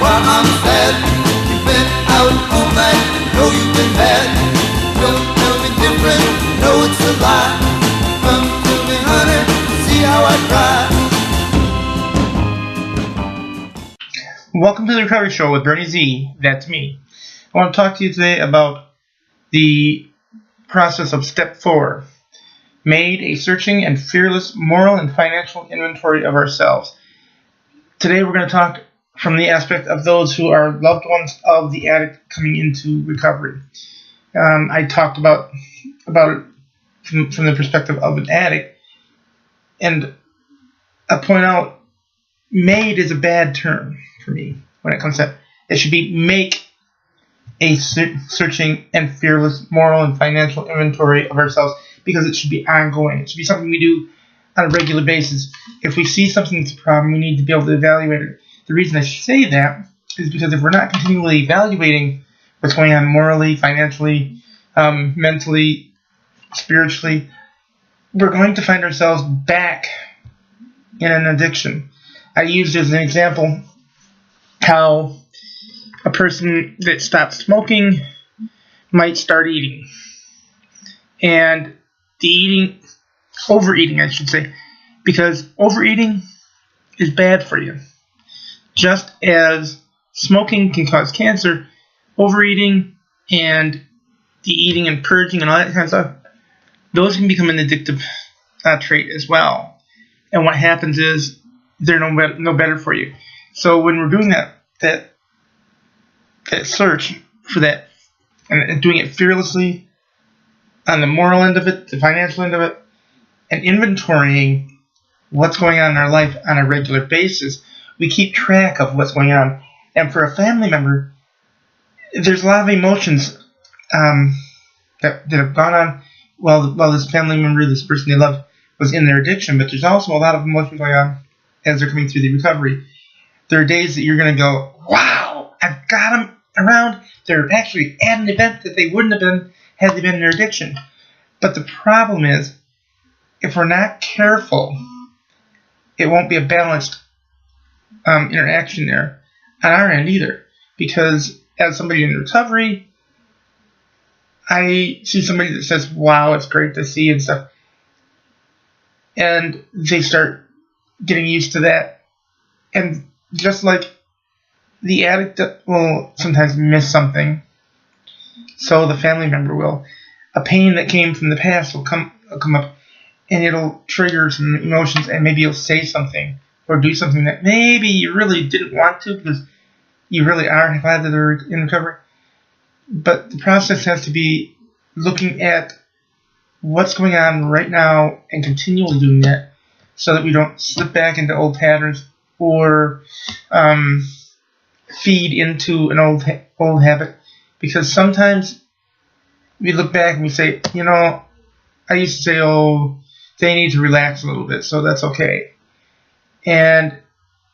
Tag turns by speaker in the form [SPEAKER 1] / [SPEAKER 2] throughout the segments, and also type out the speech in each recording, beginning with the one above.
[SPEAKER 1] while I'm sad. You've been out all night, know you've been bad. Don't tell me different, know it's a lie. Come to me, honey, see how I cry.
[SPEAKER 2] Welcome to the Recovery Show with Bernie Z. That's me. I want to talk to you today about the process of Step 4. Made a searching and fearless moral and financial inventory of ourselves. Today we're going to talk from the aspect of those who are loved ones of the addict coming into recovery. I talked about it from the perspective of an addict, and I point out made is a bad term for me when it comes to that. It should be make a searching and fearless moral and financial inventory of ourselves, because it should be ongoing. It should be something we do on a regular basis. If we see something that's a problem, we need to be able to evaluate it. The reason I say that is because if we're not continually evaluating what's going on morally, financially, mentally, spiritually, we're going to find ourselves back in an addiction. I used as an example how a person that stops smoking might start eating. And the overeating, I should say, because overeating is bad for you. Just as smoking can cause cancer, overeating and the eating and purging and all that kind of stuff, those can become an addictive trait as well. And what happens is they're no better for you. So when we're doing that search for that and doing it fearlessly on the moral end of it, the financial end of it, and inventorying what's going on in our life on a regular basis, we keep track of what's going on. And for a family member, there's a lot of emotions that have gone on while this family member, this person they loved, was in their addiction. But there's also a lot of emotion going on as they're coming through the recovery. There are days that you're going to go, wow, I've got them around. They're actually at an event that they wouldn't have been had they been in their addiction. But the problem is, if we're not careful, it won't be a balanced interaction there on our end either. Because as somebody in recovery, I see somebody that says, wow, it's great to see and stuff. And they start getting used to that. And just like the addict will sometimes miss something, so the family member will. A pain that came from the past will come up, and it'll trigger some emotions, and maybe you'll say something or do something that maybe you really didn't want to because you really are glad that they're in recovery. But the process has to be looking at what's going on right now and continually doing that so that we don't slip back into old patterns or feed into an old habit. Because sometimes we look back and we say, I used to say, oh, they need to relax a little bit, so that's okay. And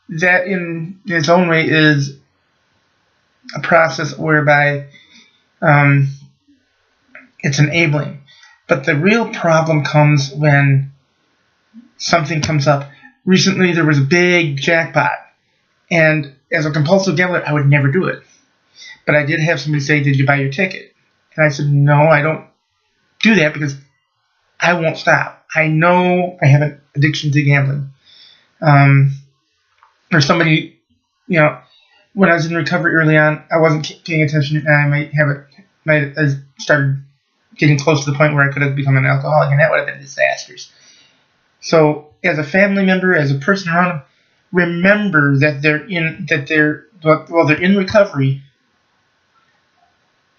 [SPEAKER 2] that in its own way is a process whereby it's enabling. But the real problem comes when something comes up. Recently there was a big jackpot, and as a compulsive gambler I would never do it. But I did have somebody say, did you buy your ticket? And I said, no, I don't do that because I won't stop. I know I have an addiction to gambling. Or somebody, when I was in recovery early on, I wasn't paying attention, and I might have started getting close to the point where I could have become an alcoholic, and that would have been disastrous. So, as a family member, as a person around them, remember that they're in recovery.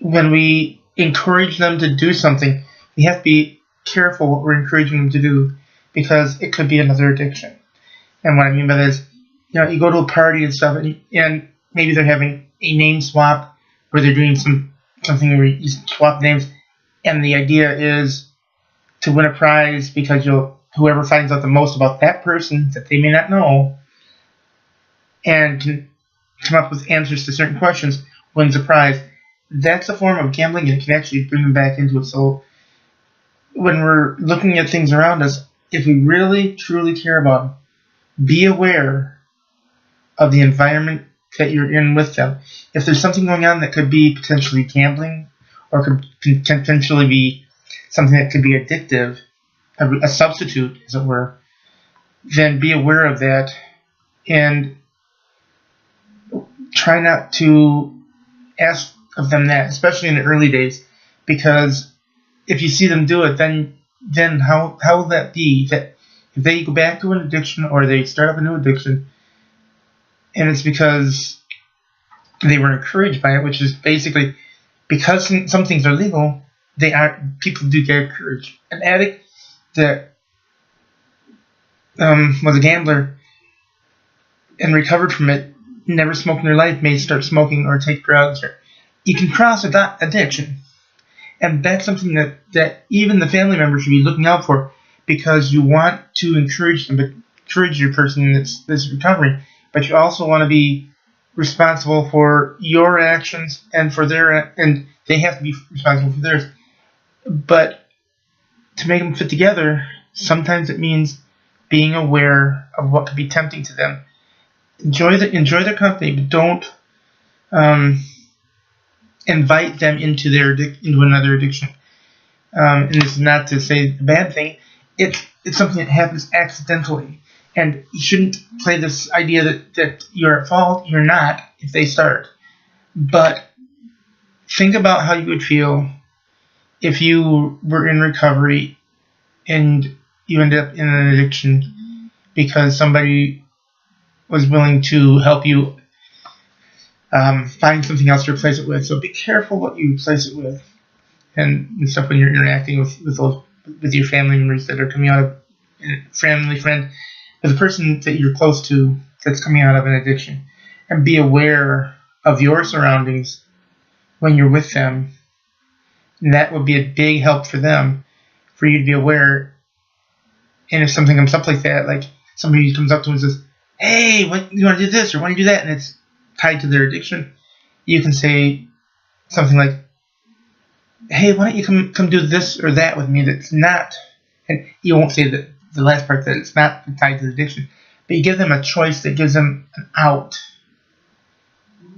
[SPEAKER 2] When we encourage them to do something, we have to be careful what we're encouraging them to do, because it could be another addiction. And what I mean by that is, you go to a party and stuff, and maybe they're having a name swap, or they're doing something where you swap names, and the idea is to win a prize because whoever finds out the most about that person that they may not know and can come up with answers to certain questions wins a prize. That's a form of gambling, and it can actually bring them back into it. So when we're looking at things around us, if we really, truly care about them, be aware of the environment that you're in with them. If there's something going on that could be potentially gambling, or could potentially be something that could be addictive, a substitute, as it were, then be aware of that and try not to ask of them that, especially in the early days, because if you see them do it, then how will that be? That if they go back to an addiction or they start up a new addiction, and it's because they were encouraged by it, which is basically because some things are legal, people do get encouraged. An addict that was a gambler and recovered from it, never smoked in their life, may start smoking or take drugs. Or you can cross addiction, and that's something that even the family members should be looking out for, because you want to encourage your person that's recovering, but you also want to be responsible for your actions and for and they have to be responsible for theirs. But to make them fit together, sometimes it means being aware of what could be tempting to them. Enjoy their company, but don't invite them into another addiction. And this is not to say a bad thing. It's something that happens accidentally, and you shouldn't play this idea that you're at fault. You're not if they start. But think about how you would feel if you were in recovery and you ended up in an addiction because somebody was willing to help you find something else to replace it with. So be careful what you replace it with, and stuff when you're interacting with your family members that are coming out of family friend, with a person that you're close to that's coming out of an addiction, and be aware of your surroundings when you're with them. And that would be a big help for them, for you to be aware. And if something comes up like that, like somebody comes up to them and says, "Hey, what, you want to do this or want to do that?" and it's tied to their addiction, you can say something like, "Hey, why don't you come do this or that with me that's not," and you won't say that the last part, that it's not tied to the addiction, but you give them a choice that gives them an out,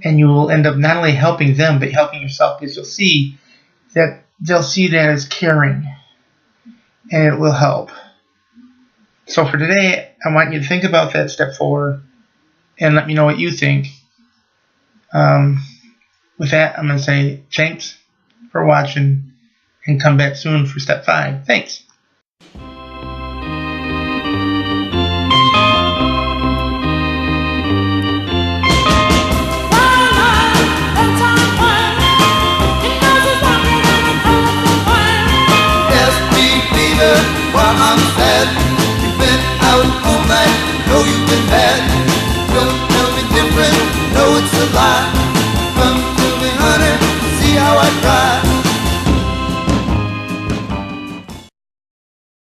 [SPEAKER 2] and you will end up not only helping them but helping yourself, because they'll see that as caring, and it will help. So for today, I want you to think about that step 4 and let me know what you think. With that, I'm going to say thanks for watching and come back soon for step 5. Thanks.